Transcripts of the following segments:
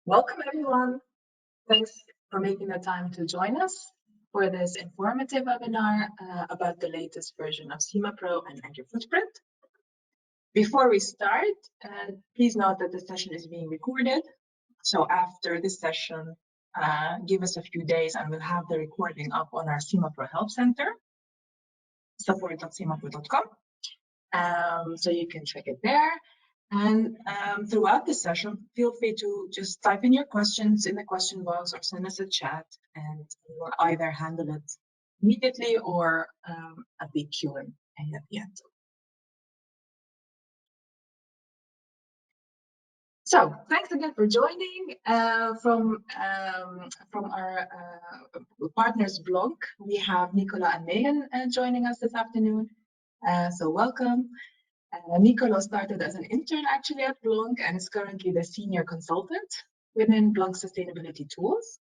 Welcome, everyone. Thanks for making the time to join us for this informative webinar about the latest version of SimaPro and Agri-footprint. Before we start, please note that the session is being recorded. So after this session, give us a few days and we'll have the recording up on our SimaPro Help Center, support.simapro.com. So you can check it there. And throughout the session, feel free to just type in your questions in the question box or send us a chat, and we'll either handle it immediately or at the Q&A at the end. So thanks again for joining. From our partners Blonk, we have Nicola and Megan joining us this afternoon. So welcome. Nicolo started as an intern actually at Blonk and is currently the senior consultant within Blonk Sustainability Tools.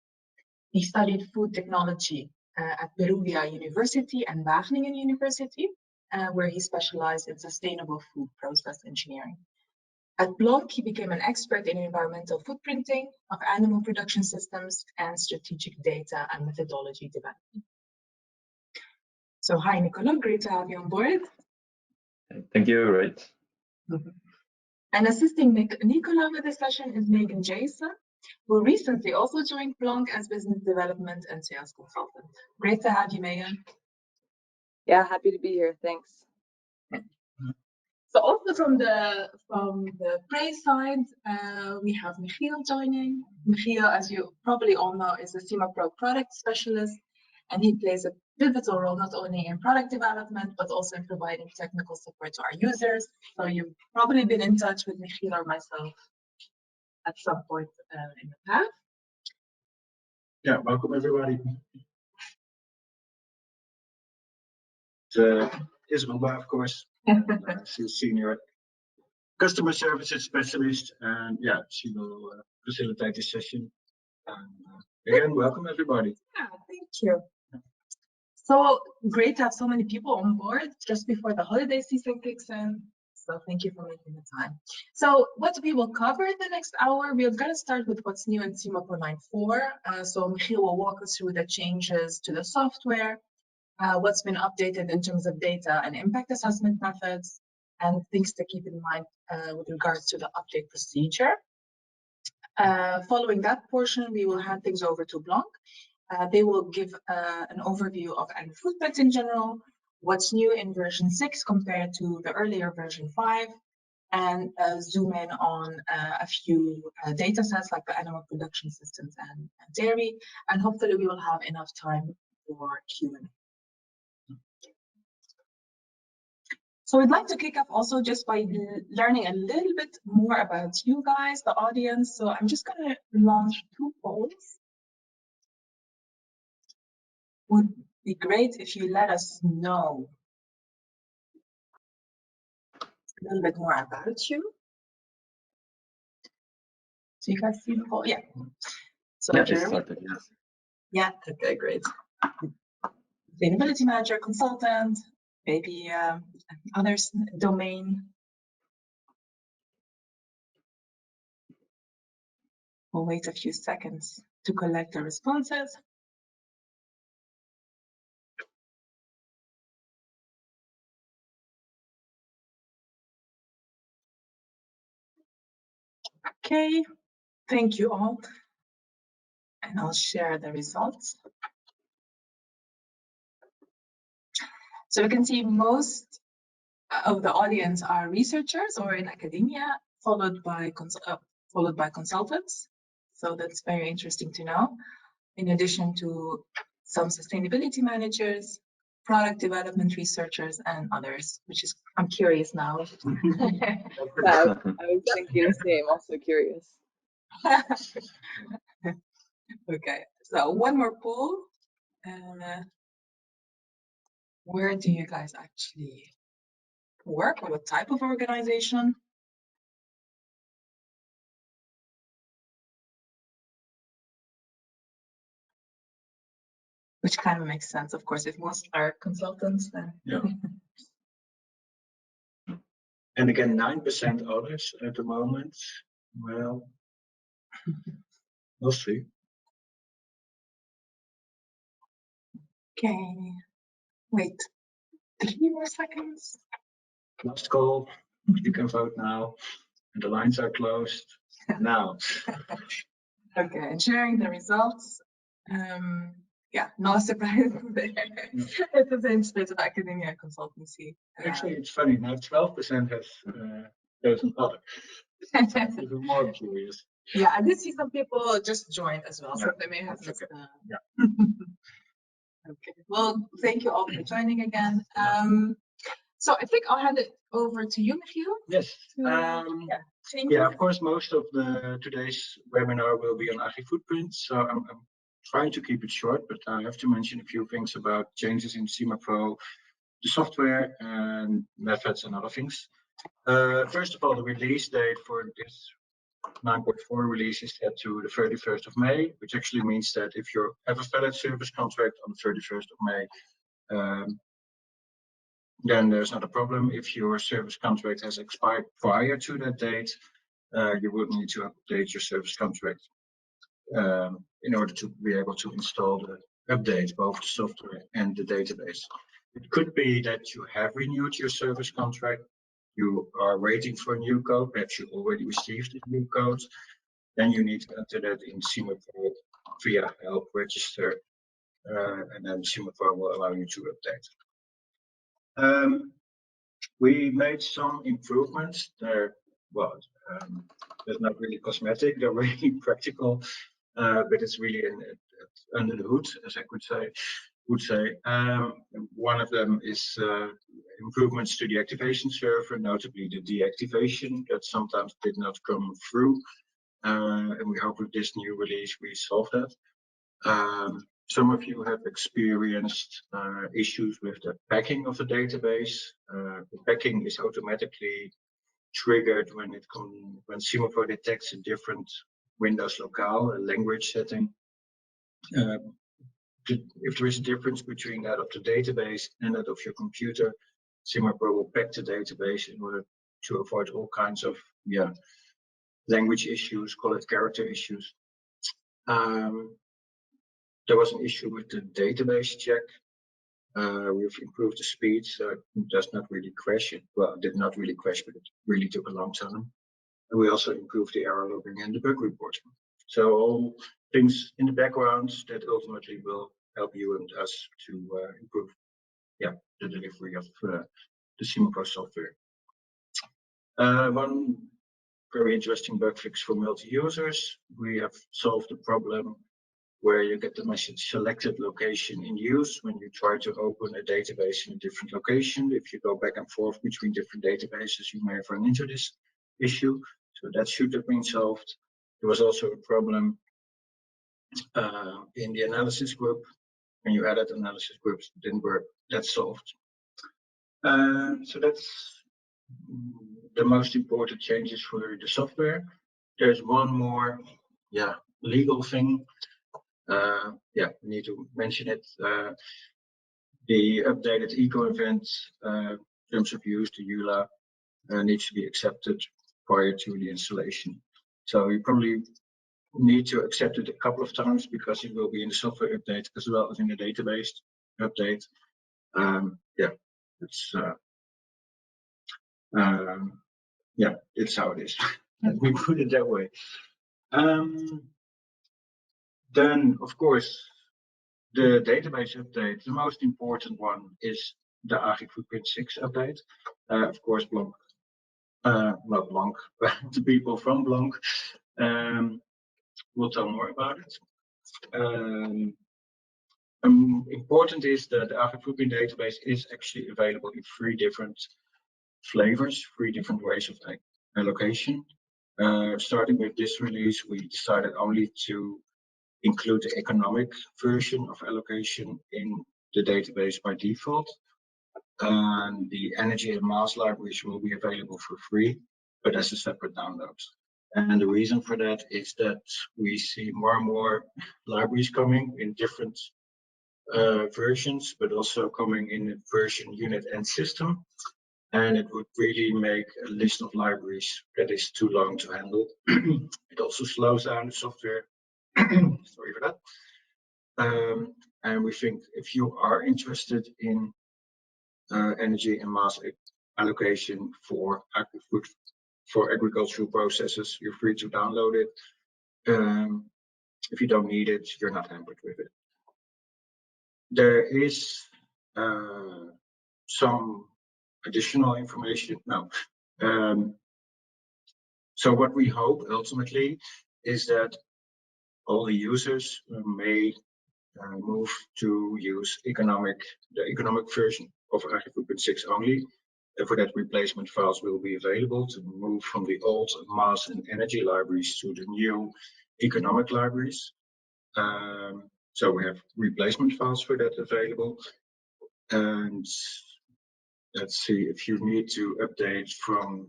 He studied food technology at Perugia University and Wageningen University, where he specialized in sustainable food process engineering. At Blonk, he became an expert in environmental footprinting of animal production systems and strategic data and methodology development. So hi, Nicolo, great to have you on board. Thank you, right. And assisting Nicola with this session is Megan Jason, who recently also joined Blonk as business development and sales consultant. Great to have you, Megan. Yeah, happy to be here. Thanks. So also from the praise side, we have Michiel joining. Michiel, as you probably all know, is a SimaPro product specialist, and he plays a pivotal role not only in product development, but also in providing technical support to our users. So you've probably been in touch with Michiel or myself at some point in the past. Yeah, welcome everybody. Isabella, of course. She's senior customer services specialist, and yeah, she will facilitate this session. Again, welcome everybody. Yeah, thank you. So great to have so many people on board just before the holiday season kicks in. So thank you for making the time. So what we will cover in the next hour, we're going to start with what's new in SimaPro 9.4. So Michiel will walk us through the changes to the software, what's been updated in terms of data and impact assessment methods, and things to keep in mind with regards to the update procedure. Following that portion, we will hand things over to Blonk. They will give an overview of Agri-footprint in general, what's new in version 6 compared to the earlier version 5, and zoom in on a few data sets like the animal production systems and dairy, and hopefully we will have enough time for Q&A. So we'd like to kick off also just by learning a little bit more about you guys, the audience. So I'm just going to launch 2 polls. Would be great if you let us know a little bit more about you. So you guys see the poll? Yeah. So Yeah, Jeremy? yes. Yeah, okay, great. Sustainability manager, consultant, maybe others domain. We'll wait a few seconds to collect the responses. Okay, thank you all. And I'll share the results. So we can see most of the audience are researchers or in academia, followed by consultants. So that's very interesting to know. In addition to some sustainability managers, product development researchers, and others, which is, I'm curious now. Yeah, I was thinking the same, also curious. Okay, so one more poll. Where do you guys actually work, or what type of organization? Which kind of makes sense, of course, if most are consultants, then. Yeah. And again, 9% others at the moment. Well, We'll see. Okay, wait, 3 more seconds. Last call. You can vote now. And the lines are closed now. Okay, and sharing the results. Yeah, no surprise there. It's the same split of academia and consultancy. Actually, it's funny. Now 12% has chosen other. Even more curious. Yeah, I did see some people just joined as well, so Yeah, they may have that's missed. okay. Yeah. Okay. Well, thank you all for joining again. So I think I'll hand it over to you, Michiel. Yes. Yeah, of course, most of today's webinar will be on Agri-footprint, so I'm trying to keep it short, but I have to mention a few things about changes in SimaPro, the software and methods and other things. First of all, the release date for this 9.4 release is set to the 31st of May, which actually means that if you have a valid service contract on the 31st of May, then there's not a problem. If your service contract has expired prior to that date, you would need to update your service contract in order to be able to install the update, both the software and the database. It could be that you have renewed your service contract, you are waiting for a new code, perhaps you already received a new code, then you need to enter that in SimaPro via help register, and then SimaPro will allow you to update. We made some improvements. They're not really cosmetic, they're really practical, but it's really under the hood, as I would say. One of them is improvements to the activation server, notably the deactivation that sometimes did not come through. And we hope with this new release we solve that. Some of you have experienced issues with the packing of the database. The packing is automatically triggered when SimaPro detects a different Windows locale, a language setting. If there is a difference between that of the database and that of your computer, SimaPro will pack the database in order to avoid all kinds of language issues, call it character issues. There was an issue with the database check. We've improved the speed, so it does not really crash. It did not really crash, but it really took a long time. And we also improved the error logging and the bug reporting. So all things in the background that ultimately will help you and us to improve the delivery of the SimaPro software. One very interesting bug fix for multi-users. We have solved the problem where you get the message selected location in use when you try to open a database in a different location. If you go back and forth between different databases, you may have run into this issue. So that should have been solved. There was also a problem in the analysis group. When you added analysis groups, it didn't work. That's solved. So that's the most important changes for the software. There's one more legal thing. We need to mention it. The updated eco event terms of use, the EULA, needs to be accepted prior to the installation. So you probably need to accept it a couple of times because it will be in the software update as well as in the database update. It's how it is. Let me put it that way. Then, of course, the database update, the most important one is the Agri-footprint 6 update. Of course, Blonk, not Blonk, but the people from Blonk will tell more about it. Important is that the Agri-footprint database is actually available in 3 different flavors, 3 different ways of allocation. Starting with this release, we decided only to include the economic version of allocation in the database by default. And the energy and mass libraries will be available for free, but as a separate download. And the reason for that is that we see more and more libraries coming in different versions, but also coming in a version, unit, and system. And it would really make a list of libraries that is too long to handle. It also slows down the software Sorry for that. And we think if you are interested in energy and mass allocation for agricultural processes, you're free to download it. If you don't need it, you're not hampered with it. There is some additional information now. So what we hope ultimately is that all the users may move to use the economic version of Agri-footprint 6 only. And for that, replacement files will be available to move from the old mass and energy libraries to the new economic libraries. So we have replacement files for that available. And let's see, if you need to update from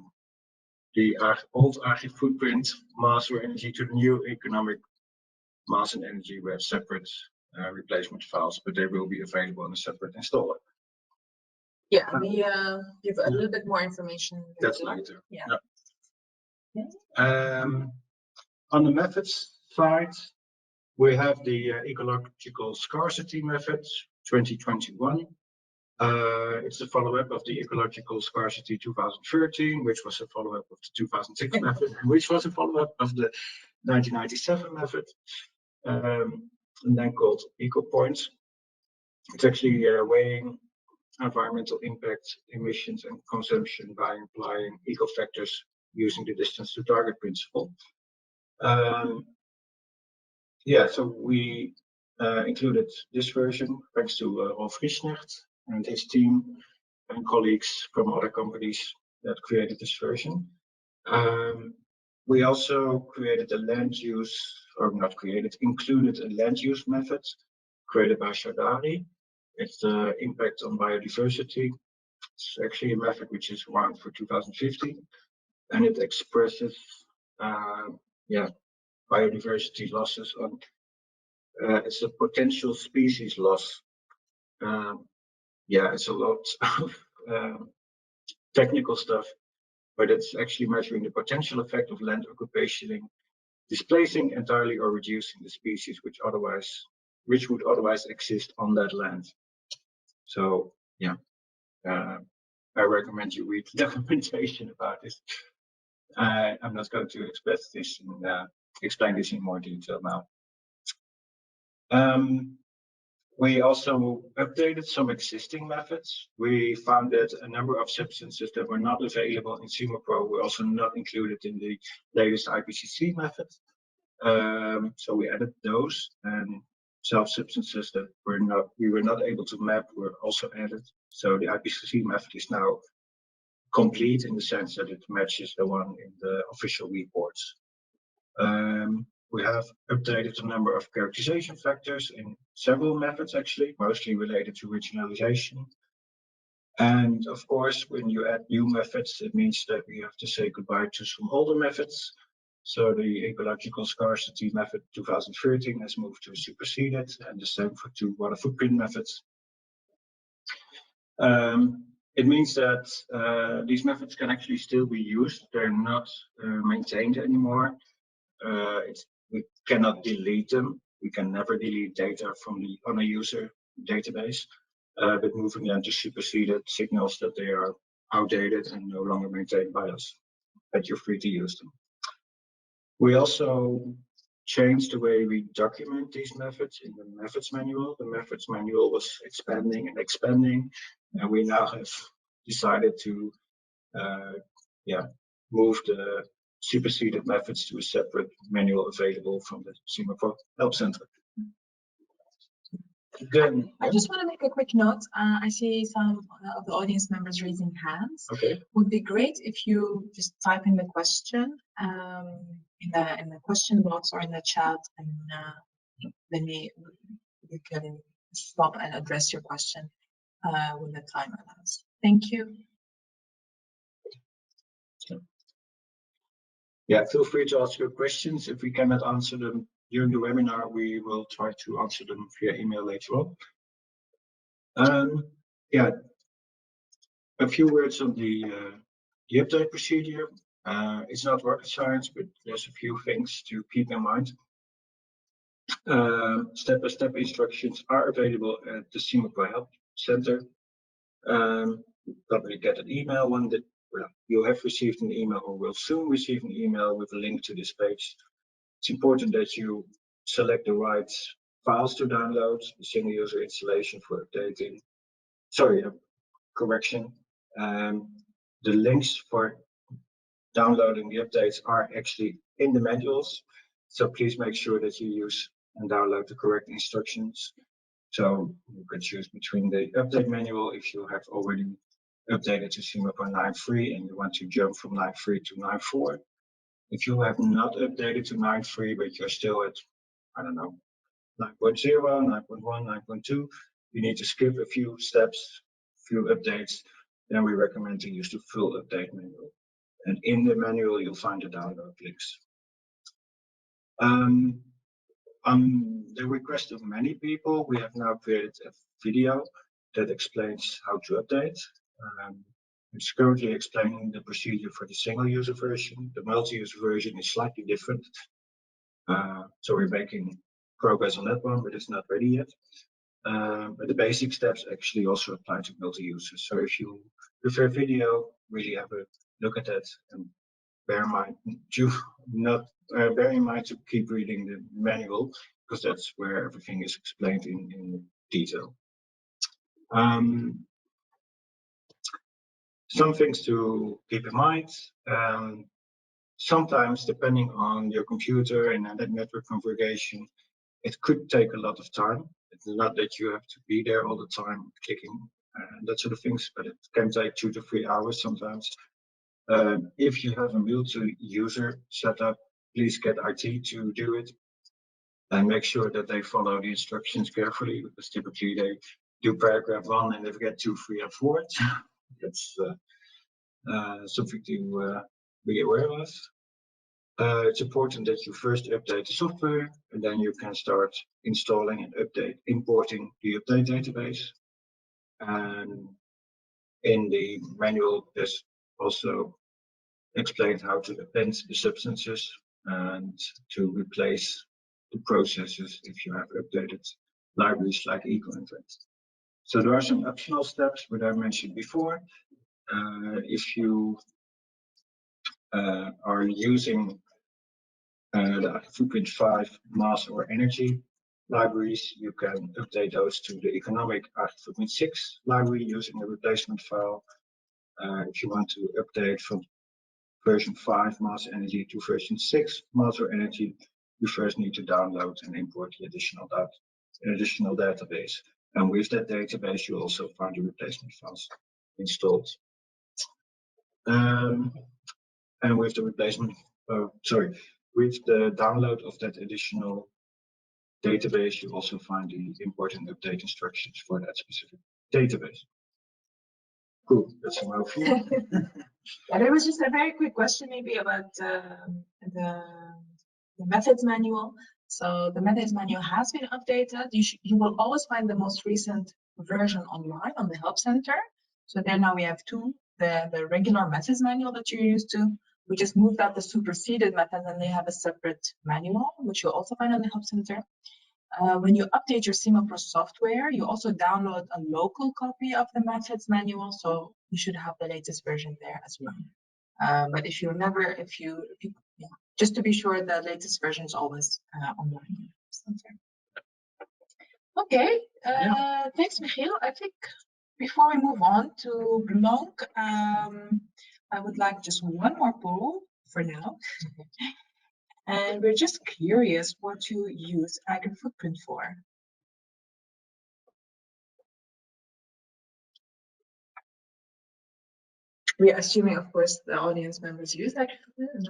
the old Agri-footprint mass or energy to the new economic mass and energy, we have separate replacement files, but they will be available in a separate installer. Yeah, we give a little bit more information. That's later. Yeah. On the methods side, we have the ecological scarcity methods 2021. It's a follow-up of the ecological scarcity 2013, which was a follow-up of the 2006 method, which was a follow-up of the 1997 method, and then called eco-points. It's actually weighing environmental impact, emissions, and consumption by applying eco-factors using the distance to target principle. Yeah, so we included this version thanks to Rolf Riesnecht and his team and colleagues from other companies that created this version. We also created a land use, or not created, included a land use method created by Shardari. It's the impact on biodiversity. It's actually a method which is around for 2015, and it expresses biodiversity losses on it's a potential species loss. Yeah, it's a lot of technical stuff, but it's actually measuring the potential effect of land occupation, displacing entirely or reducing the species which would otherwise exist on that land. So yeah, I recommend you read the documentation about this. I'm not going to express this and explain this in more detail now. We also updated some existing methods. We found that a number of substances that were not available in SimaPro were also not included in the latest IPCC method. So we added those, and substances that we were not able to map were also added. So the IPCC method is now complete in the sense that it matches the one in the official reports. We have updated a number of characterization factors in several methods, actually, mostly related to regionalization. And of course, when you add new methods, it means that we have to say goodbye to some older methods. So the ecological scarcity method 2013 has moved to superseded, and the same for two water footprint methods. It means that these methods can actually still be used. They're not maintained anymore. We cannot delete them. We can never delete data from on a user database, but moving them to superseded signals that they are outdated and no longer maintained by us, but you're free to use them. We also changed the way we document these methods in the methods manual. The methods manual was expanding and expanding, and we now have decided to move the superseded methods to a separate manual available from the SimaPro Help Center. Then, I just want to make a quick note. I see some of the audience members raising hands. Okay. Would be great if you just type in the question in the question box or in the chat, and then we can stop and address your question when the time allows. Thank you. Yeah, feel free to ask your questions. If we cannot answer them during the webinar, we will try to answer them via email later on. Yeah, a few words on the update procedure. It's not rocket science, but there's a few things to keep in mind. Step-by-step instructions are available at the SimaPro Help Center. You probably get an email one that you have received an email or will soon receive an email with a link to this page. It's important that you select the right files to download, the single user installation for updating. Sorry, correction. The links for downloading the updates are actually in the manuals. So please make sure that you use and download the correct instructions. So you can choose between the update manual if you have already updated to SimaPro 9.3 and you want to jump from 9.3 to 9.4. If you have not updated to 9.3, but you're still at, I don't know, 9.0, 9.1, 9.2, you need to skip a few steps, few updates, then we recommend to use the full update manual. And in the manual, you'll find the download links. On the request of many people, we have now created a video that explains how to update. It's currently explaining the procedure for the single user version. The multi-user version is slightly different. So we're making progress on that one, but it's not ready yet. But the basic steps actually also apply to multi-users. So if you prefer video, really have a look at that and bear in mind to keep reading the manual, because that's where everything is explained in detail. Some things to keep in mind. Sometimes, depending on your computer and that network configuration, it could take a lot of time. It's not that you have to be there all the time clicking that sort of things, but it can take 2 to 3 hours sometimes. If you have a multi-user setup, please get IT to do it and make sure that they follow the instructions carefully, because typically they do paragraph 1 and they forget 2, 3, and 4. That's something to be aware of. It's important that you first update the software, and then you can start installing and importing the update database. And in the manual, there's also explained how to append the substances and to replace the processes if you have updated libraries like EcoInvent. So there are some optional steps that I mentioned before. If you are using the Agri-footprint 5 mass or energy libraries, you can update those to the economic Agri-footprint 6 library using a replacement file. If you want to update from version 5 mass energy to version 6 mass or energy, you first need to download and import the additional database. And with that database, you also find the replacement files installed. And with the with the download of that additional database, you also find the import and update instructions for that specific database. Cool, that's a mouthful. Yeah, there was just a very quick question maybe about the methods manual. So the methods manual has been updated. You will always find the most recent version online on the Help Center. So there now we have two, the regular methods manual that you're used to. We just moved out the superseded methods and they have a separate manual, which you'll also find on the Help Center. When you update your SimaPro software, you also download a local copy of the methods manual, so you should have the latest version there as well. But just to be sure, the latest version is always online. Okay, thanks, Michiel. I think before we move on to Blonk, I would like just one more poll for now. And we're just curious what you use Agri-footprint for. We are assuming, of course, the audience members use Agri-footprint.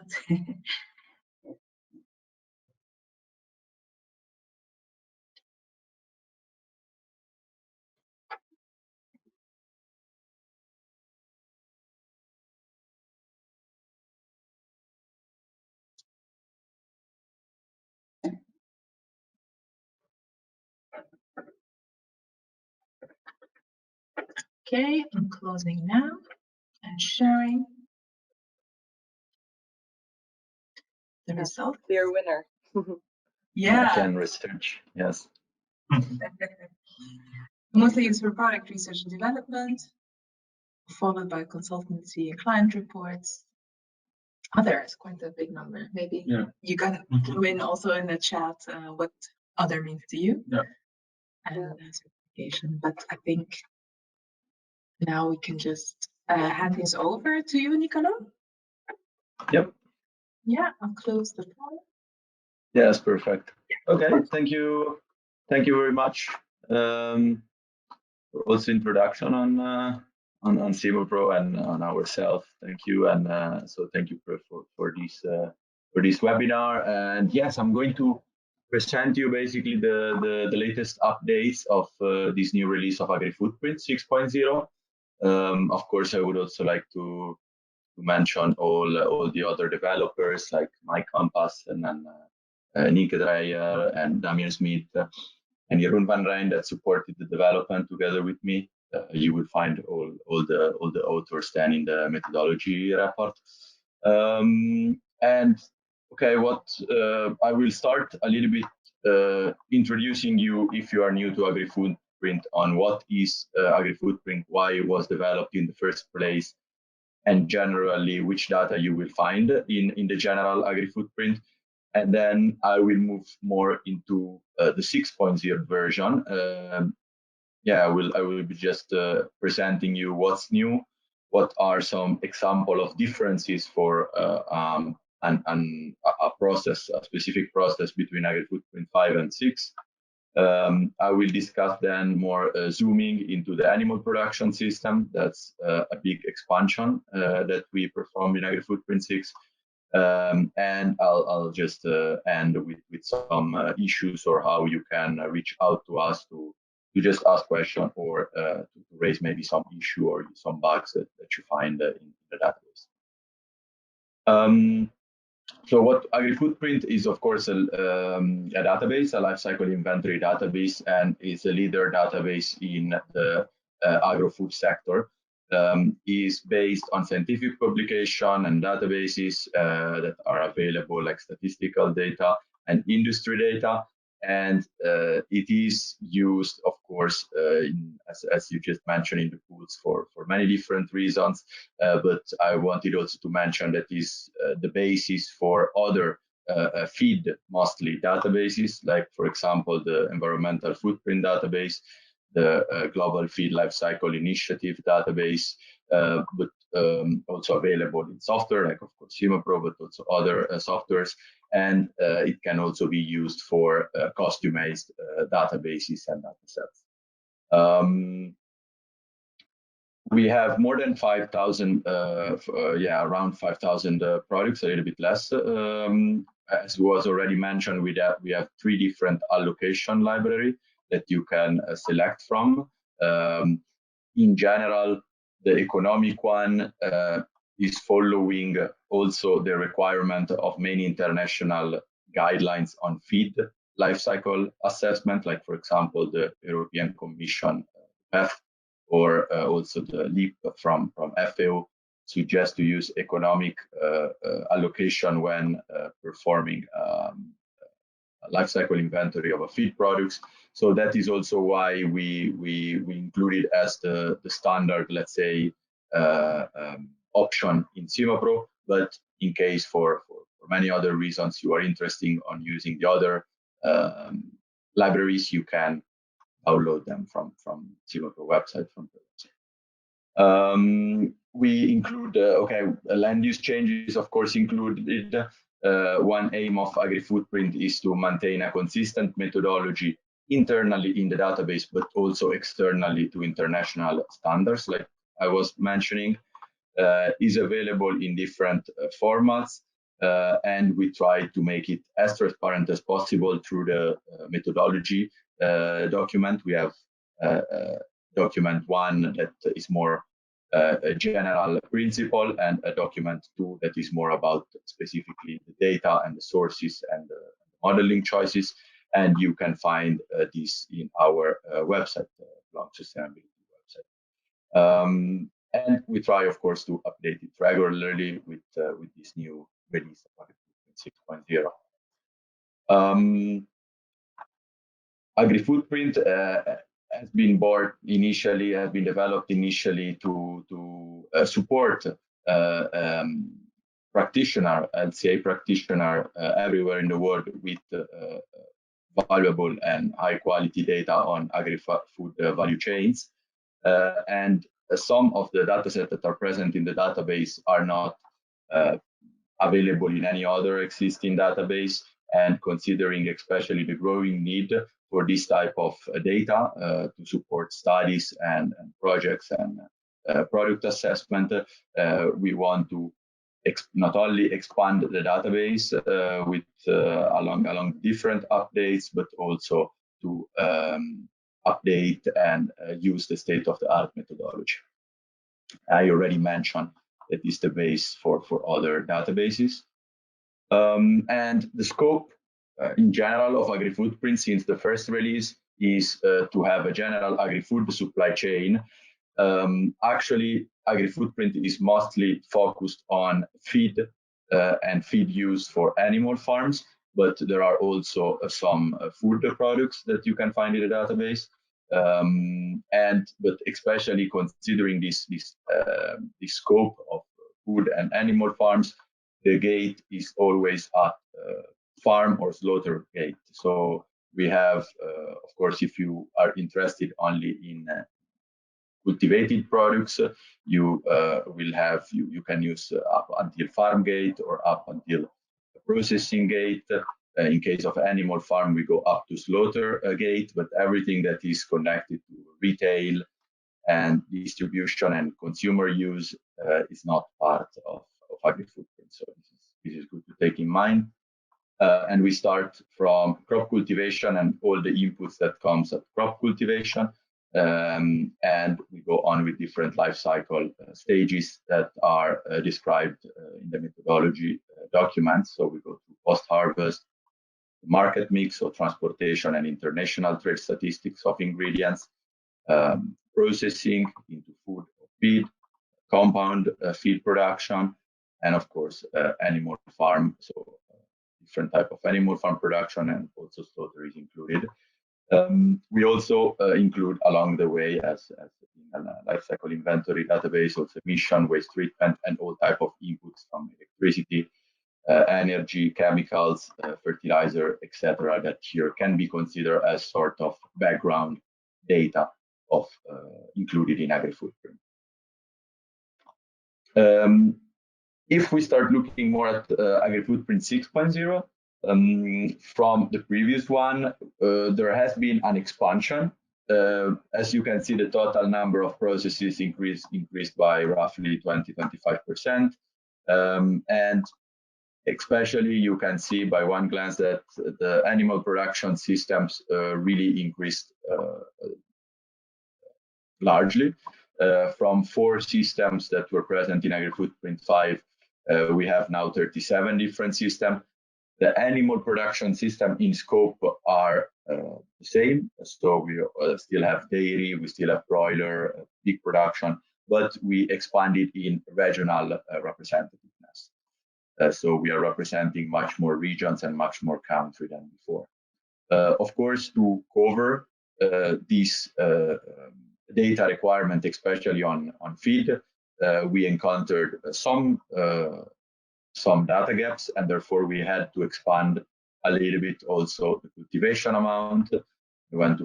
Okay, I'm closing now and sharing the result. Clear winner. Yeah. Can research. Yes. Mostly used for product research and development, followed by consultancy and client reports. Other is quite a big number. Maybe you can throw in also in the chat what other means to you. Yeah. And certification. But I think now we can just hand things over to you, Nicola. Yep. Yeah, I'll close the poll. Yes, perfect. Okay, thank you. Thank you very much. Also introduction on SimaPro and on ourselves. Thank you, and so thank you for this webinar. And yes, I'm going to present you basically the latest updates of this new release of Agri-footprint 6.0. Of course, I would also like to mention all the other developers like Mike Campas and Nick Dreyer and Damien Smith and Jeroen van Rijn that supported the development together with me. You will find all the authors then in the methodology report. And okay, what I will start a little bit introducing you, if you are new to Agri-footprint, on what is Agri-footprint, why it was developed in the first place, and generally which data you will find in the general Agri-footprint. And then I will move more into the 6.0 version. I will be just presenting you what's new, what are some example of differences for a process, a specific process between Agri-footprint 5 and 6. I will discuss then more zooming into the animal production system. That's a big expansion that we performed in Agri-footprint 6. And I'll just end with some issues or how you can reach out to us to just ask questions or to raise maybe some issue or some bugs that you find in the database. So what Agri-footprint is, of course, a database, a lifecycle inventory database, and is a leader database in the agro-food sector. Is based on scientific publication and databases that are available, like statistical data and industry data. And it is used, of course, as you just mentioned, in the pools for many different reasons. But I wanted also to mention that is the basis for other feed mostly databases, like, for example, the environmental footprint database, the Global Feed Lifecycle Initiative database, but also available in software, like, of course, SimaPro, but also other softwares. And it can also be used for customized databases and datasets. We have more than 5,000, around 5,000 products, a little bit less. As was already mentioned, we have 3 different allocation library that you can select from. In general, the economic one is following also the requirement of many international guidelines on feed life cycle assessment, like, for example, the European Commission PEF, or also the LEAP from FAO suggest to use economic allocation when performing life cycle inventory of a feed products. So that is also why we included as the standard, let's say, option in SimaPro. But in case for many other reasons you are interested on using the other libraries, you can download them from SimaPro website. We include land use changes, of course, included. One aim of Agri-footprint is to maintain a consistent methodology internally in the database, but also externally to international standards, like I was mentioning. Is available in different formats, and we try to make it as transparent as possible through the methodology document. We have document 1 that is more a general principle, and a document 2 that is more about specifically the data and the sources and the modeling choices. And you can find this in our website, Blonk Sustainability website. And we try, of course, to update it regularly with this new release of 6.0. Agri-footprint has been developed initially to support practitioner, LCA practitioner everywhere in the world with valuable and high quality data on agri-food value chains. And some of the datasets that are present in the database are not available in any other existing database. And considering especially the growing need for this type of data to support studies and projects and product assessment, we want to not only expand the database with along different updates, but also to update and use the state-of-the-art methodology. I already mentioned that is the base for other databases. And the scope in general of Agri-footprint since the first release is to have a general agri-food supply chain. Actually, Agri-footprint is mostly focused on feed and feed use for animal farms, but there are also some food products that you can find in the database. But especially considering this scope of food and animal farms, the gate is always at farm or slaughter gate. So we have, of course, if you are interested only in cultivated products, you can use up until farm gate or up until processing gate. In case of animal farm, we go up to slaughter gate, but everything that is connected to retail and distribution and consumer use is not part of Agri-footprint. So this is good to take in mind. And we start from crop cultivation and all the inputs that comes at crop cultivation. And we go on with different life cycle stages that are described in the methodology documents. So we go to post-harvest, market mix, or transportation and international trade statistics of ingredients, processing into food or feed, compound feed production, and of course, animal farm. So different type of animal farm production and also slaughter is included. We also include along the way, as in a life cycle inventory database, also emission, waste treatment, and all type of inputs from electricity, energy, chemicals, fertilizer, etc., that here can be considered as sort of background data of included in Agri-footprint. If we start looking more at Agri-footprint 6.0, from the previous one, there has been an expansion. As you can see, the total number of processes increased by roughly 20-25%. And especially you can see by one glance that the animal production systems really increased largely. From 4 systems that were present in Agri-footprint 5, we have now 37 different systems. The animal production system in scope are the same. So we still have dairy, we still have broiler, pig production, but we expanded in regional representativeness. So we are representing much more regions and much more country than before. Of course, to cover this data requirement, especially on feed, we encountered some data gaps, and therefore we had to expand a little bit also the cultivation amount. We went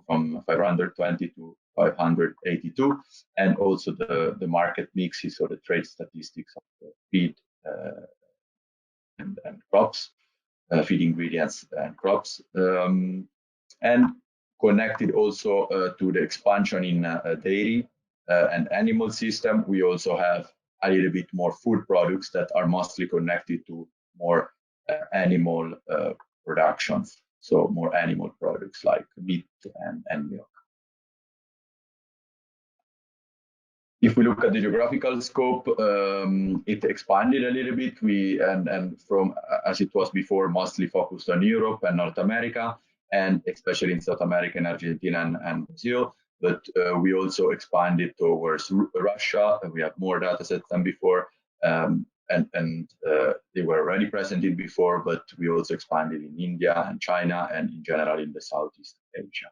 from 520 to 582, and also the market mixes or the trade statistics of the feed and crops, feed ingredients and crops, and connected also to the expansion in dairy and animal system. We also have a little bit more food products that are mostly connected to more animal productions, so more animal products like meat and milk. If we look at the geographical scope, it expanded a little bit. And from as it was before, mostly focused on Europe and North America, and especially in South America and Argentina and Brazil. But we also expanded towards Russia, and we have more data sets than before, they were already present in before, but we also expanded in India and China and in general in the Southeast Asia.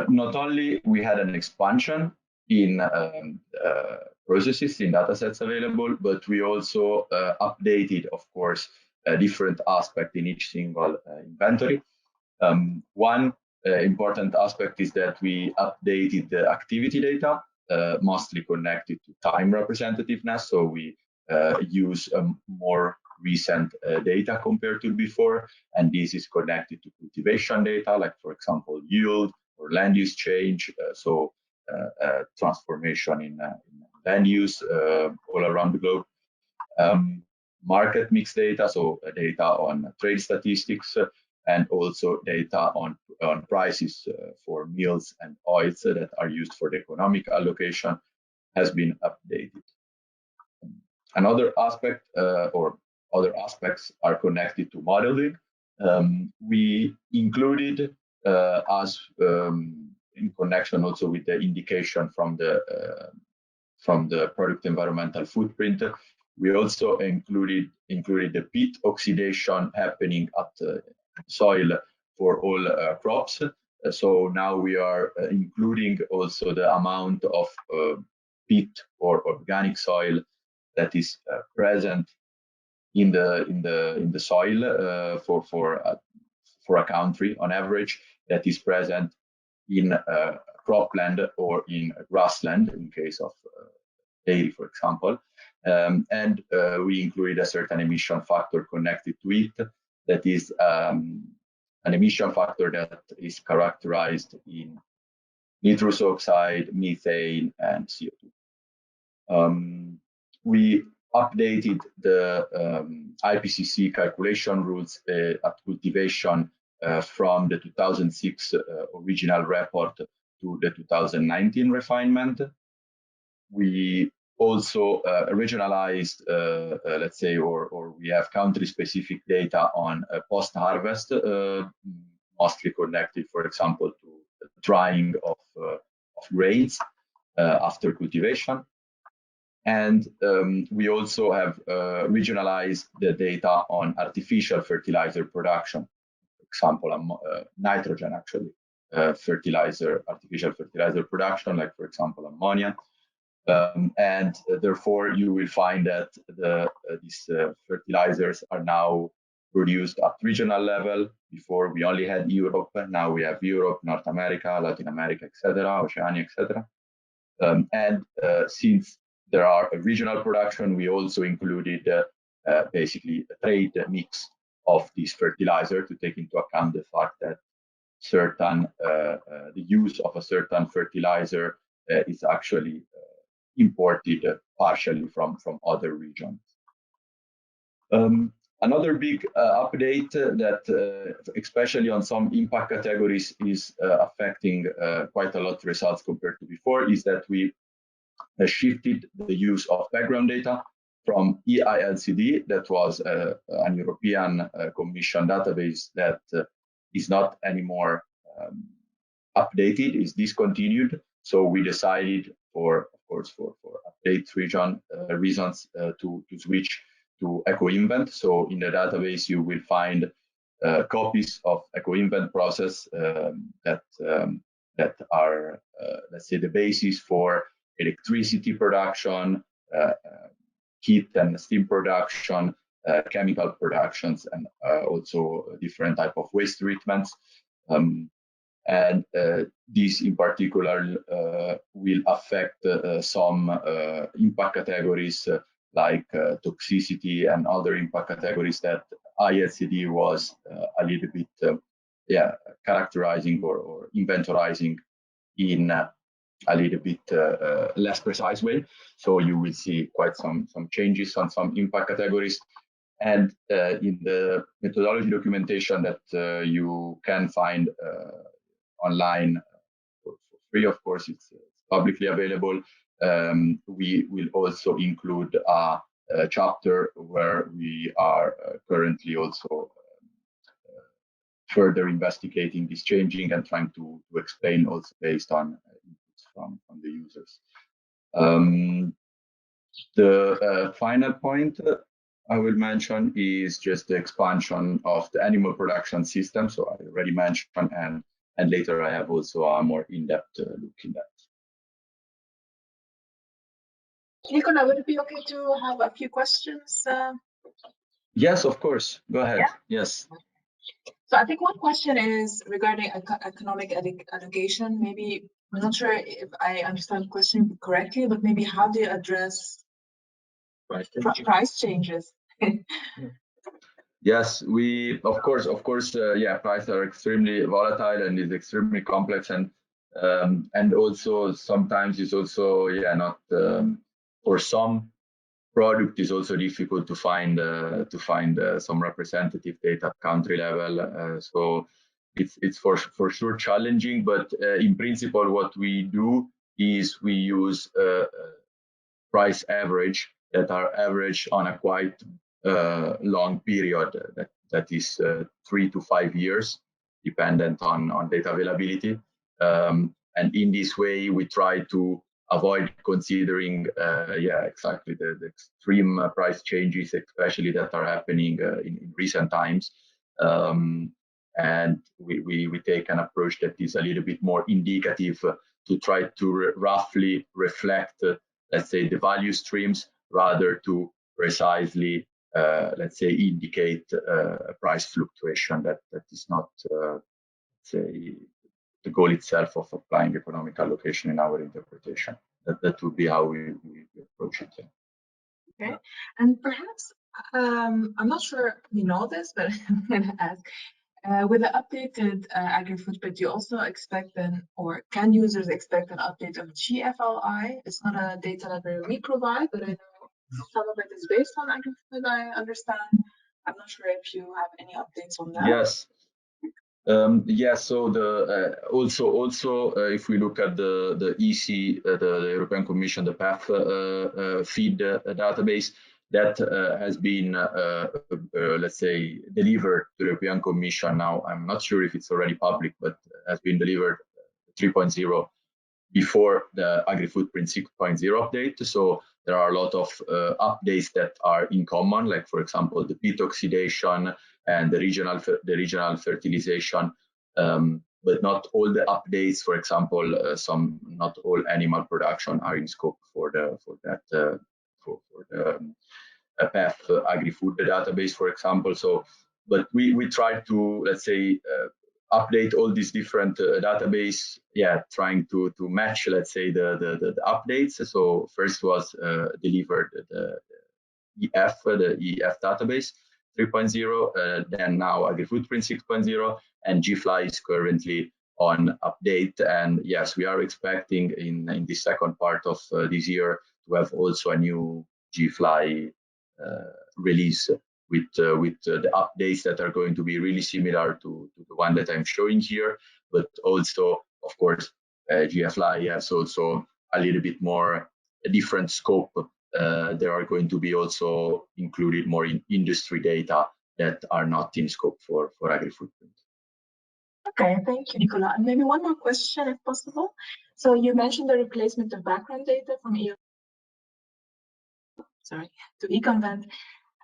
Not only we had an expansion in processes, in datasets available, but we also updated, of course, a different aspect in each single inventory. One important aspect is that we updated the activity data, mostly connected to time representativeness. So we use more recent data compared to before, and this is connected to cultivation data, like for example, yield or land use change. Transformation in land use all around the globe. Market mix data, so data on trade statistics, and also data on prices for meals and oils that are used for the economic allocation has been updated. Another aspect or other aspects are connected to modeling. We included as in connection also with the indication from the product environmental footprint. We also included the peat oxidation happening at soil for all crops. So now we are including also the amount of peat or organic soil that is present in the soil for a country on average, that is present in cropland or in grassland in case of dairy, for example. We included a certain emission factor connected to it, that is an emission factor that is characterized in nitrous oxide, methane, and CO2. We updated the IPCC calculation rules at cultivation from the 2006 original report to the 2019 refinement. We also regionalized, let's say, or we have country-specific data on post-harvest, mostly connected, for example, to the drying of grains after cultivation. And we also have regionalized the data on artificial fertilizer production, for example, nitrogen, actually, artificial fertilizer production, like, for example, ammonia. And therefore, you will find that these fertilizers are now produced at regional level. Before, we only had Europe. Now we have Europe, North America, Latin America, etc., Oceania, etc. Since there are a regional production, we also included basically a trade mix of this fertilizer to take into account the fact that the use of a certain fertilizer is actually imported partially from other regions. Another big update that, especially on some impact categories, is affecting quite a lot results compared to before, is that we shifted the use of background data from EILCD, that was an European Commission database that is not anymore updated, is discontinued. So we decided, of course, for update reasons, to switch to EcoInvent. So in the database, you will find copies of EcoInvent process that are, let's say, the basis for electricity production, heat and steam production, chemical productions, and also different type of waste treatments. And this in particular will affect some impact categories like toxicity and other impact categories that ILCD was a little bit characterizing or inventorizing in a little bit less precise way. So you will see quite some changes on some impact categories. And in the methodology documentation that you can find online for free, of course, it's publicly available. We will also include a chapter where we are currently also further investigating this changing and trying to explain also based on inputs from the users. The final point I will mention is just the expansion of the animal production system. So I already mentioned, and later I have also a more in-depth look in that. Nicola, would it be okay to have a few questions? Yes, of course. Go ahead. Yeah? Yes. So I think one question is regarding economic allocation. Maybe, I'm not sure if I understand the question correctly, but maybe how do you address price changes? Yes, we of course, yeah, prices are extremely volatile and is extremely complex, and also sometimes it's also not for some product is also difficult to find some representative data at country level. So it's for sure challenging, but in principle, what we do is we use price average that are averaged on a quite long period that is 3 to 5 years, dependent on data availability. And in this way, we try to avoid considering, exactly the extreme price changes, especially that are happening in recent times. And we take an approach that is a little bit more indicative to try to roughly reflect let's say the value streams rather to precisely let's say indicate a price fluctuation that is not say the goal itself of applying economic allocation in our interpretation. That would be how we approach it. Okay, and perhaps I'm not sure you know this, but I'm going to ask. With the updated Agri-footprint, you also expect or can users expect an update of GFLI? It's not a data library we provide, but I know some of it is based on Agri-footprint, I understand. I'm not sure if you have any updates on that. Yes. So the also if we look at the EC, the European Commission, the PAF feed database that has been let's say delivered to the European Commission now. I'm not sure if it's already public, but has been delivered 3.0 before the Agri-footprint 6.0 update. So there are a lot of updates that are in common, like for example the peat oxidation and the regional fertilization, but not all the updates. For example, not all animal production are in scope for the PAF Agri-food database, for example. So, but we try to let's say update all these different database, trying to match let's say the updates. So first was delivered the EF database 3.0, then now Agri-footprint 6.0, and GFly is currently on update. And yes, we are expecting in the second part of this year to have also a new GFly release with the updates that are going to be really similar to the one that I'm showing here, but also, of course, GFly has also a little bit more a different scope. There are going to be also included more in industry data that are not in scope for Agri-footprint. Okay, thank you, Nicola. And maybe one more question, if possible. So you mentioned the replacement of background data from to eConvent.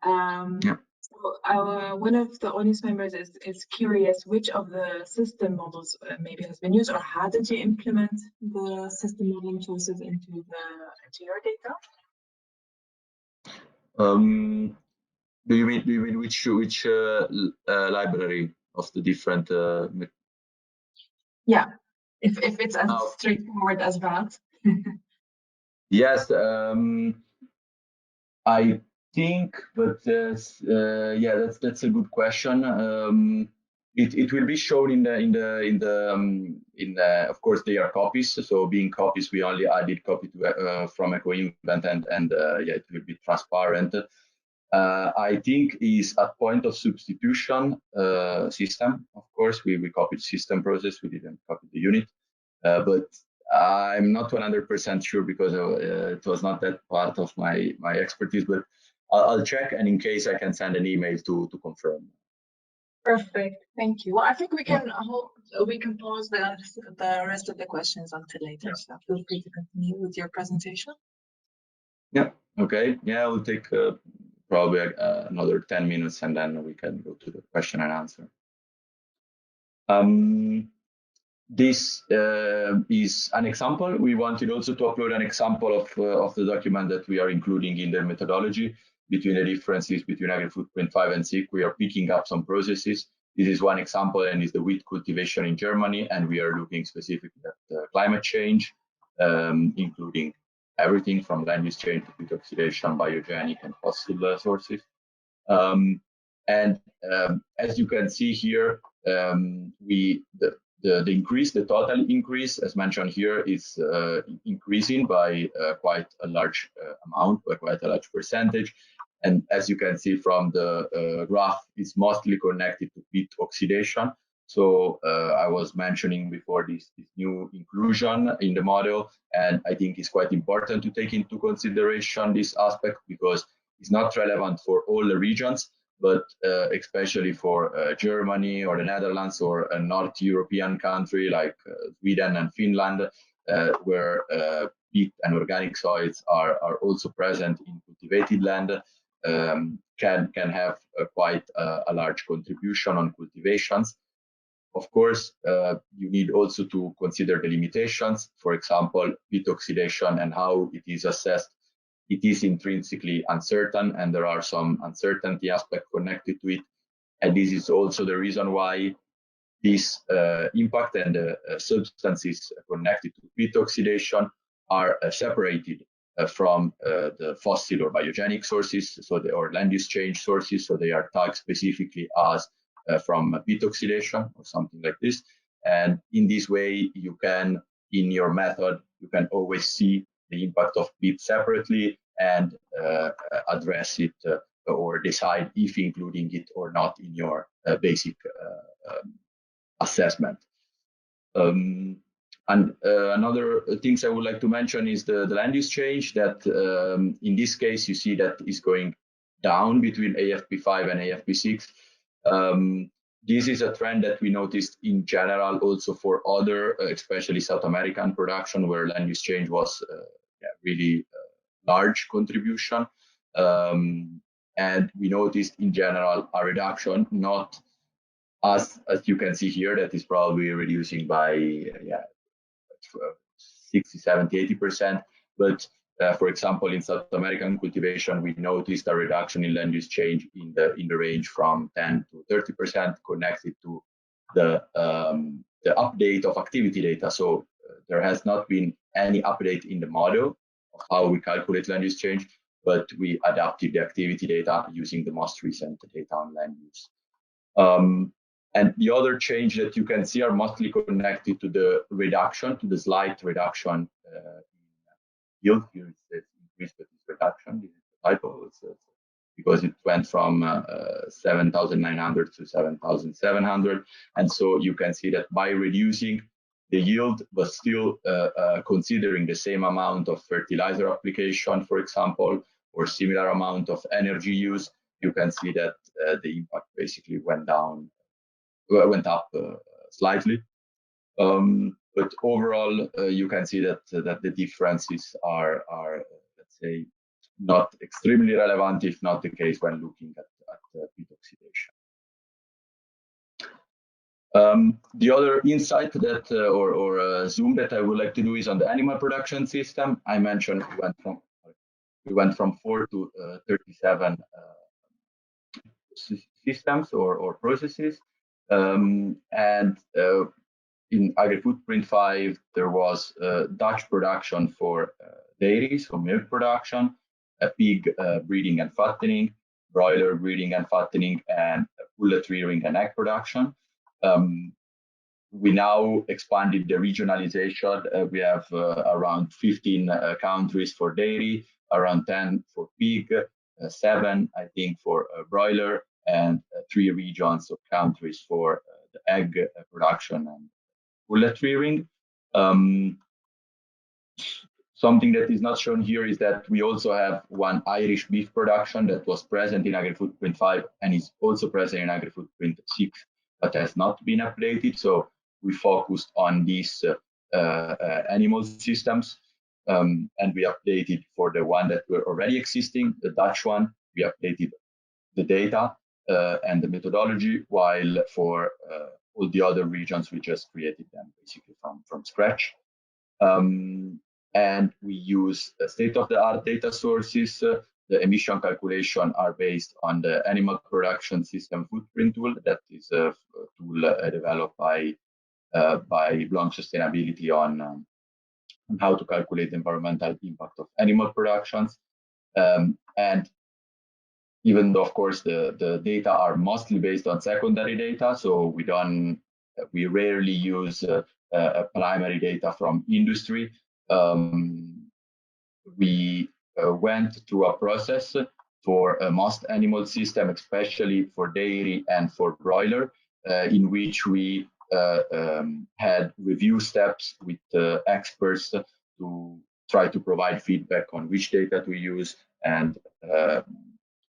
So one of the audience members is curious which of the system models maybe has been used, or how did you implement the system modeling choices into your data? Do you mean which library of the different? Yeah, if it's as straightforward as that. Yes, I think, but that's a good question. It will be shown in the of course they are copies. So being copies, we only added copy to from Eco-invent, and it will be transparent. I think is a point of substitution system. Of course, we copied system process. We didn't copy the unit, but I'm not 100% sure because it was not that part of my expertise. But I'll check, and in case I can send an email to confirm. Perfect, thank you. Well, I think we can pause the rest of the questions until later. So feel free to continue with your presentation. Yeah. Okay, yeah, we'll take probably another 10 minutes and then we can go to the question and answer. This is an example. We wanted also to upload an example of the document that we are including in the methodology between the differences between Agri-footprint 5 and 6. We are picking up some processes. This is one example, and is the wheat cultivation in Germany, and we are looking specifically at climate change, including everything from land use change to peat oxidation, biogenic, and fossil sources. As you can see here, the increase, the total increase, as mentioned here, is increasing by quite a large amount, by quite a large percentage. And as you can see from the graph, it's mostly connected to peat oxidation. So I was mentioning before this new inclusion in the model, and I think it's quite important to take into consideration this aspect because it's not relevant for all the regions, but especially for Germany or the Netherlands or a North European country like Sweden and Finland, where peat and organic soils are also present in cultivated land, can have quite a large contribution on cultivations. Of course, you need also to consider the limitations. For example, peat oxidation and how it is assessed. It is intrinsically uncertain, and there are some uncertainty aspects connected to it. And this is also the reason why this impact and substances connected to peat oxidation are separated from the fossil or biogenic sources, so or land use change sources. So they are tagged specifically as from peat oxidation or something like this. And in this way, you can, in your method, you can always see the impact of peat separately and address it or decide if including it or not in your basic assessment. Another things I would like to mention is the land use change that in this case you see that is going down between AFP5 and AFP6. This is a trend that we noticed in general also for other, especially South American production, where land use change was really large contribution. And we noticed in general a reduction, not as you can see here, that is probably reducing by 60, 70, 80%. But for example, in South American cultivation, we noticed a reduction in land use change in the range from 10 to 30% connected to the update of activity data. So there has not been any update in the model of how we calculate land use change, but we adapted the activity data using the most recent data on land use. And the other change that you can see are mostly connected to the reduction, to the slight reduction in yield. Here it says increase, but it's reduction. This is the typo. It's because it went from 7,900 to 7,700. And so you can see that by reducing the yield, but still considering the same amount of fertilizer application, for example, or similar amount of energy use, you can see that the impact basically went up slightly. But overall, you can see that the differences are, let's say, not extremely relevant, if not the case when looking at peat oxidation. The other insight that or zoom that I would like to do is on the animal production system. I mentioned we went from 4 to 37 systems or processes, and in Agri-footprint 5, there was Dutch production for dairy, so milk production, pig breeding and fattening, broiler breeding and fattening, and pullet rearing and egg production. We now expanded the regionalization. We have around 15 countries for dairy, around 10 for pig, 7, I think, for broiler, and 3 regions of countries for the egg production and pullet rearing. Something that is not shown here is that we also have one Irish beef production that was present in Agri-footprint 5 and is also present in Agri-footprint 6, but has not been updated. So we focused on these animal systems. and we updated for the one that were already existing, the Dutch one, we updated the data and the methodology, while for all the other regions, we just created them basically from scratch. And we use state-of-the-art data sources. The emission calculation are based on the animal production system footprint tool. That is a tool developed by Blonk Sustainability on how to calculate the environmental impact of animal productions. And even though, of course, the data are mostly based on secondary data, so we rarely use primary data from industry. We went through a process for most animal system, especially for dairy and for broiler, in which we had review steps with experts to try to provide feedback on which data to use and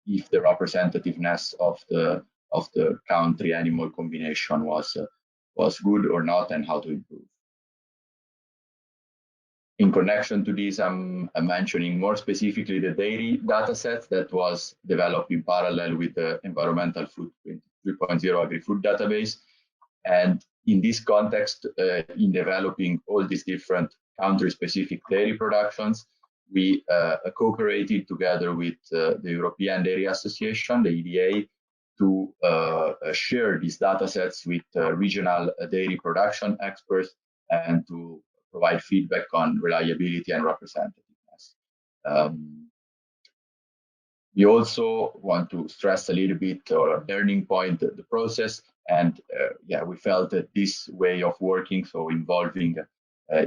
if the representativeness of the country animal combination was good or not, and how to improve. In connection to this, I'm mentioning more specifically the dairy dataset that was developed in parallel with the environmental footprint 3.0 Agri-food database. And in this context, in developing all these different country-specific dairy productions, we cooperated together with the European Dairy Association, the EDA, to share these datasets with regional dairy production experts and to provide feedback on reliability and representativeness. We also want to stress a little bit or learning point the process, and yeah, we felt that this way of working, so involving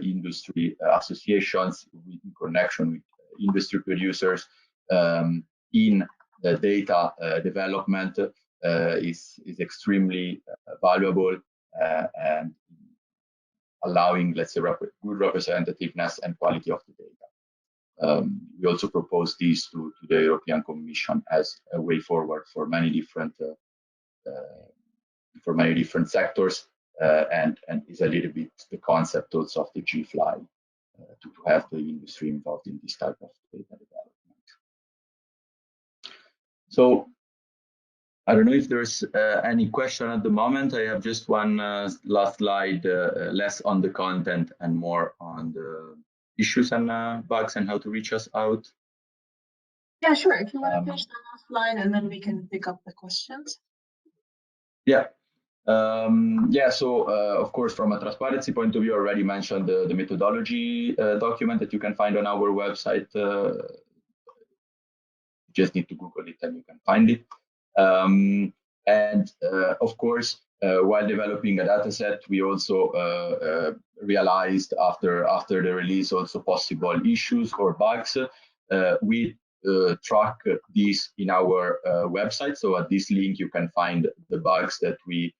industry associations in connection with industry producers in the data development is extremely valuable and allowing, let's say, good representativeness and quality of the data. We also propose this to the European Commission as a way forward for many different sectors, and is a little bit the concept also of the GFLY to have the industry involved in this type of data development. So I don't know if there's any question at the moment. I have just one last slide, less on the content and more on the issues and bugs and how to reach us out. Yeah, sure. If you want to finish the last line, and then we can pick up the questions. Yeah. So of course, from a transparency point of view, I already mentioned the methodology document that you can find on our website. You just need to Google it and you can find it. And of course, while developing a dataset, we also realized after the release also possible issues or bugs. We track these in our website. So at this link, you can find the bugs that we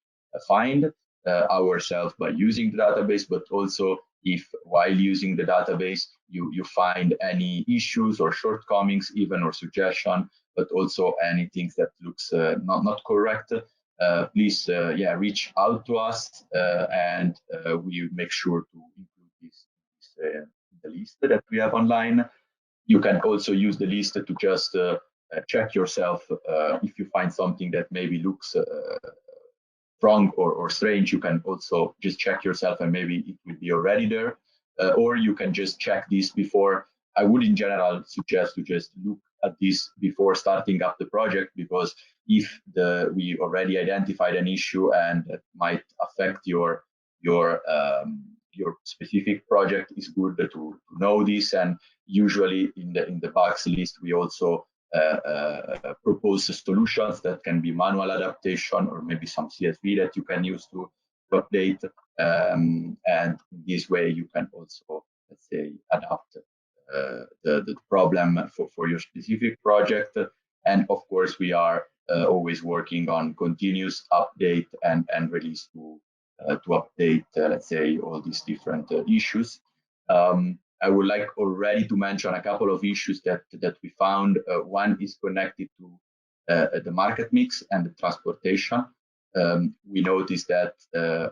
find ourselves by using the database, but also if while using the database, you find any issues or shortcomings even or suggestion, but also anything that looks not correct, please reach out to us and we make sure to include this in the list that we have online. You can also use the list to just check yourself if you find something that maybe looks wrong or strange. You can also just check yourself and maybe it will be already there, or you can just check this before. I would in general suggest to just look at this before starting up the project, because if we already identified an issue and that might affect your specific project, is good to know this. And usually in the bugs list, we also propose solutions that can be manual adaptation or maybe some CSV that you can use to update. And in this way, you can also, let's say, adapt the problem for your specific project. And of course, we are always working on continuous update and release to update, let's say, all these different issues. I would like already to mention a couple of issues that we found. One is connected to the market mix and the transportation. We noticed that,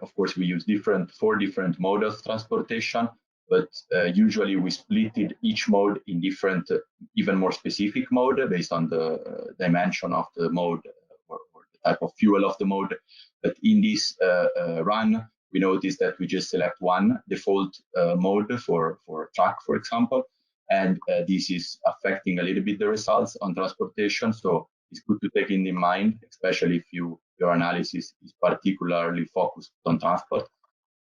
of course, we use 4 different modes of transportation. but usually we split each mode in different, even more specific mode based on the dimension of the mode or the type of fuel of the mode. But in this run, we notice that we just select one default mode for truck, for example, and this is affecting a little bit the results on transportation. So it's good to take in mind, especially if your analysis is particularly focused on transport.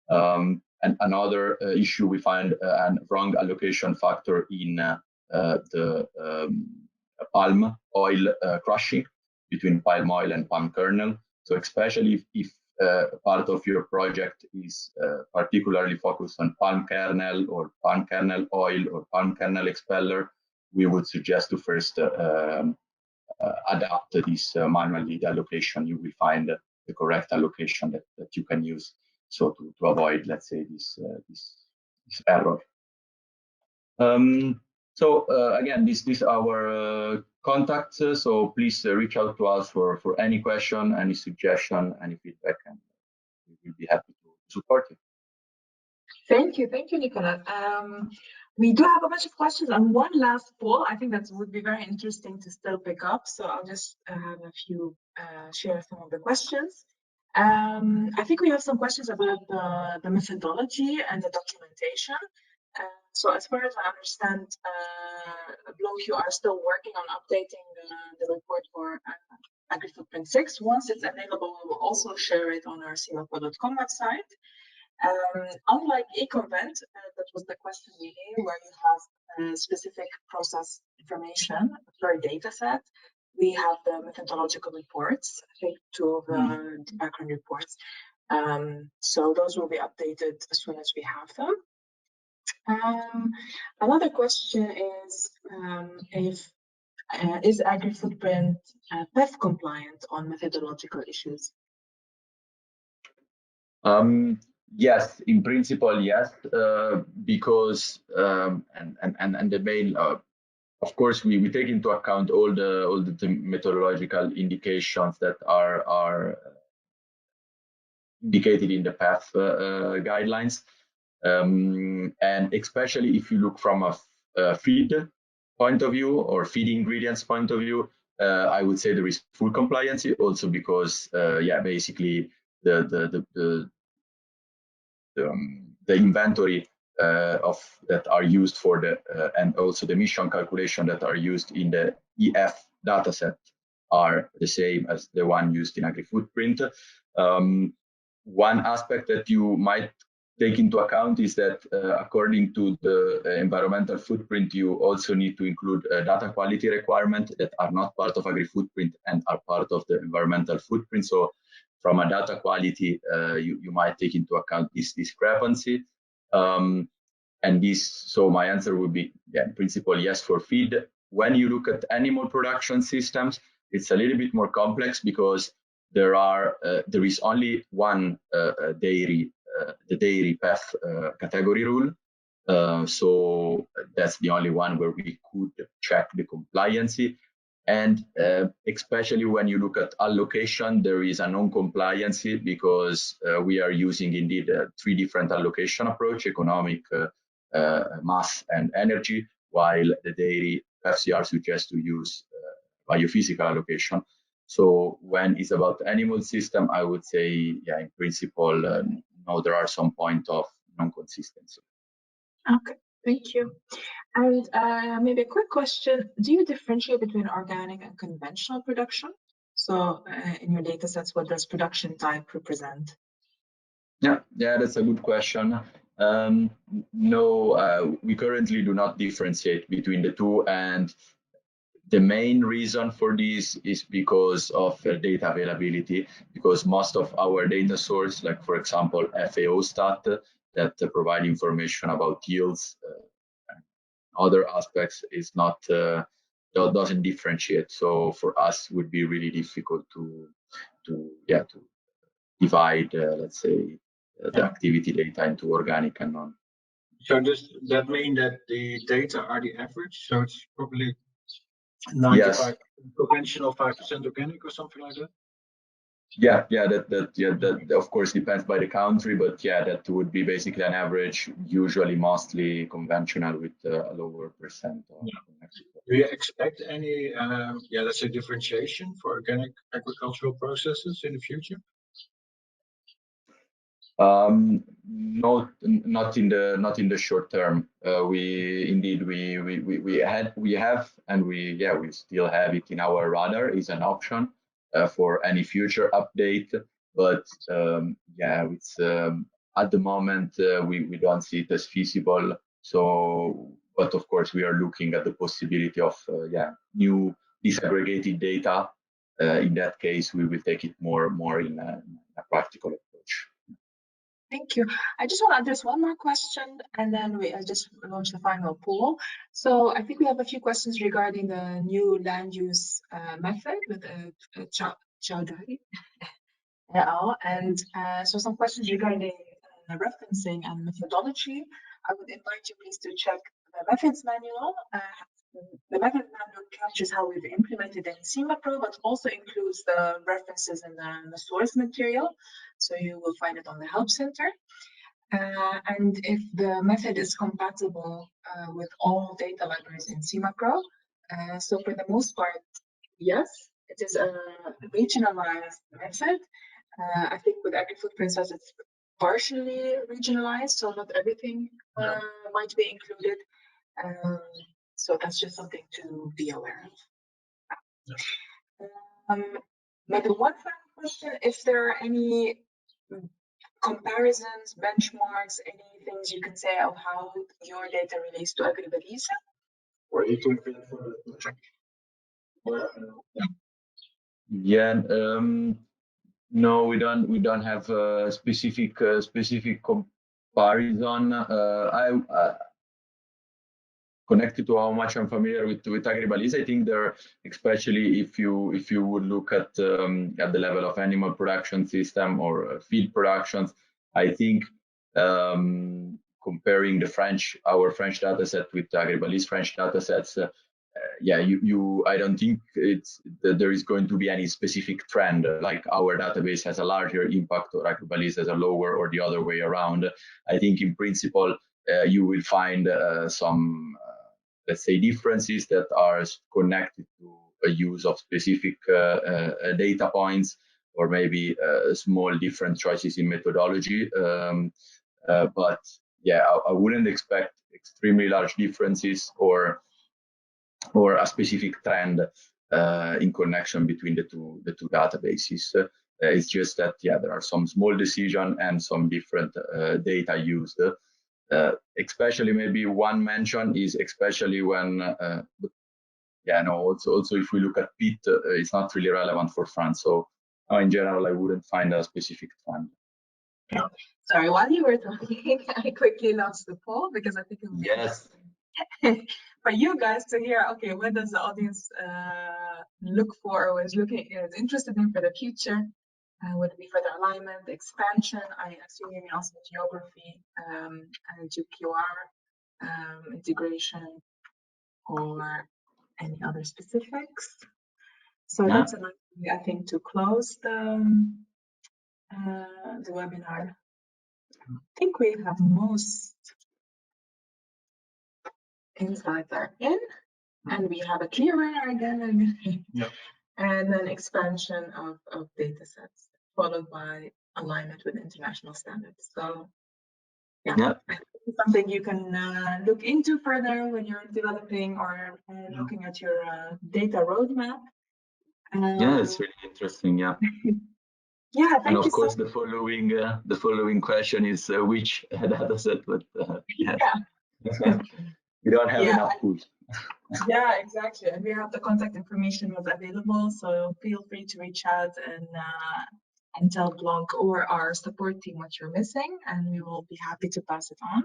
And another issue we find a wrong allocation factor in the palm oil crushing between palm oil and palm kernel. So especially if part of your project is particularly focused on palm kernel or palm kernel oil or palm kernel expeller, we would suggest to first adapt this manually, the allocation. You will find the correct allocation that you can use, so to avoid, let's say, this error. So again, this our contacts. So please reach out to us for any question, any suggestion, any feedback, and we will be happy to support you. Thank you, Nicola. We do have a bunch of questions and one last poll. I think that would be very interesting to still pick up. So I'll just have a few, share some of the questions. I think we have some questions about the methodology and the documentation. So as far as I understand, Blonk, you are still working on updating the report for Agri-footprint 6. Once it's available, we will also share it on our SimaPro.com website. Unlike eConvent, that was the question we hear, where you have specific process information per data set, we have the methodological reports, I think 2 of the background reports. So those will be updated as soon as we have them. Another question is is Agri-footprint PEF compliant on methodological issues? Yes, in principle, yes, because and the main, of course, we take into account all the methodological indications that are indicated in the PEF guidelines, and especially if you look from a feed point of view or feed ingredients point of view, I would say there is full compliance. Also because yeah, basically the inventory of that are used for the and also the emission calculation that are used in the EF dataset are the same as the one used in Agri-footprint. One aspect that you might take into account is that according to the environmental footprint, you also need to include data quality requirements that are not part of Agri-footprint and are part of the environmental footprint. So from a data quality, you might take into account this discrepancy. And so my answer would be, yeah, in principle, yes for feed. When you look at animal production systems, it's a little bit more complex because there is only one dairy, the dairy PEF category rule. So that's the only one where we could check the compliancy. And especially when you look at allocation, there is a non-compliancy because we are using indeed 3 different allocation approach: economic, mass, and energy, while the dairy FCR suggests to use biophysical allocation. So when it's about animal system, I would say, yeah, in principle, no, there are some point of non-consistency. Okay, thank you. And maybe a quick question: do you differentiate between organic and conventional production? So in your data sets, what does production type represent? Yeah, that's a good question. No, we currently do not differentiate between the two, and the main reason for this is because of data availability, because most of our data source, like for example, FAO stat, that provide information about yields, and other aspects, is not doesn't differentiate. So for us, would be really difficult to divide, let's say, the activity data into organic and non. So does that mean that the data are the average? So it's probably 95% conventional, 5% organic, or something like that? That of course depends by the country, but yeah, that would be basically an average, usually mostly conventional with a lower percent. Do you expect any, let's say, differentiation for organic agricultural processes in the future? Not in the short term. We have and we still have it in our radar is an option for any future update. But it's at the moment we don't see it as feasible. So, but of course we are looking at the possibility of new disaggregated data. In that case, we will take it more in a practical approach. Thank you. I just want to address one more question, and then we just launch the final poll. So I think we have a few questions regarding the new land use method with Chowdhury. And so some questions regarding referencing and methodology. I would invite you please to check the methods manual. The method manual captures how we've implemented in SimaPro, but also includes the references in the source material. So you will find it on the Help Center. And if the method is compatible with all data libraries in SimaPro, so for the most part, yes, it is a regionalized method. I think with Agri-footprint says it's partially regionalized, so not everything might be included. So that's just something to be aware of. Maybe one final question, if there are any comparisons, benchmarks, any things you can say of how your data relates to Agri-Baliza? Or you can for the project? No, we don't have a specific comparison. I connected to how much I'm familiar with Agri-Baliza. I think there, especially if you would look at the level of animal production system or feed productions, I think comparing our French data set with Agri-Baliza French data sets, I don't think there is going to be any specific trend, like our database has a larger impact or Agri-Baliza has a lower or the other way around. I think in principle, you will find some, let's say, differences that are connected to a use of specific data points or maybe small different choices in methodology. But yeah, I wouldn't expect extremely large differences or a specific trend in connection between the two databases. It's just that there are some small decisions and some different data used. Especially maybe one mention is especially when also if we look at PIT, it's not really relevant for France. So in general, I wouldn't find a specific trend. Sorry, while you were talking, I quickly lost the poll because I think it would be for you guys to hear, okay, what does the audience look for or is interested in for the future? Would it be further alignment, expansion? I assume you mean also geography and GPR integration or any other specifics. So that's enough, I think, to close the webinar. I think we have most insights are in, and we have a clear winner again, and then expansion of data sets, followed by alignment with international standards. So I think it's something you can look into further when you're developing or looking at your data roadmap. It's really interesting. Thank and you. Of course, the following question is which data set, but we don't have enough tools. Yeah, exactly. And we have the contact information was available, so feel free to reach out and tell Blonk or our support team what you're missing, and we will be happy to pass it on.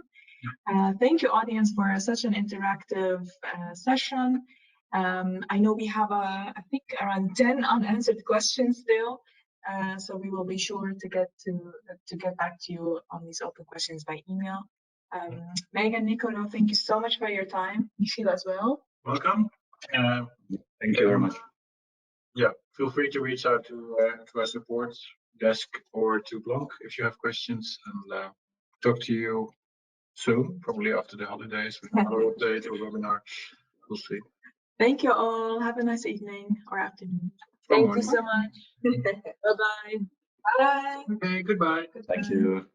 Thank you, audience, for such an interactive session. I know we have, I think, around 10 unanswered questions still, so we will be sure to get back to you on these open questions by email. Megan, Nicolo, thank you so much for your time. Michiel as well. Welcome. Thank you very much. yeah, feel free to reach out to our support desk or to Blonk if you have questions, and talk to you soon, probably after the holidays with another update or webinar. We'll see. Thank you all. Have a nice evening or afternoon. Thank you so much. Bye-bye. Bye. Okay, goodbye. Thank you.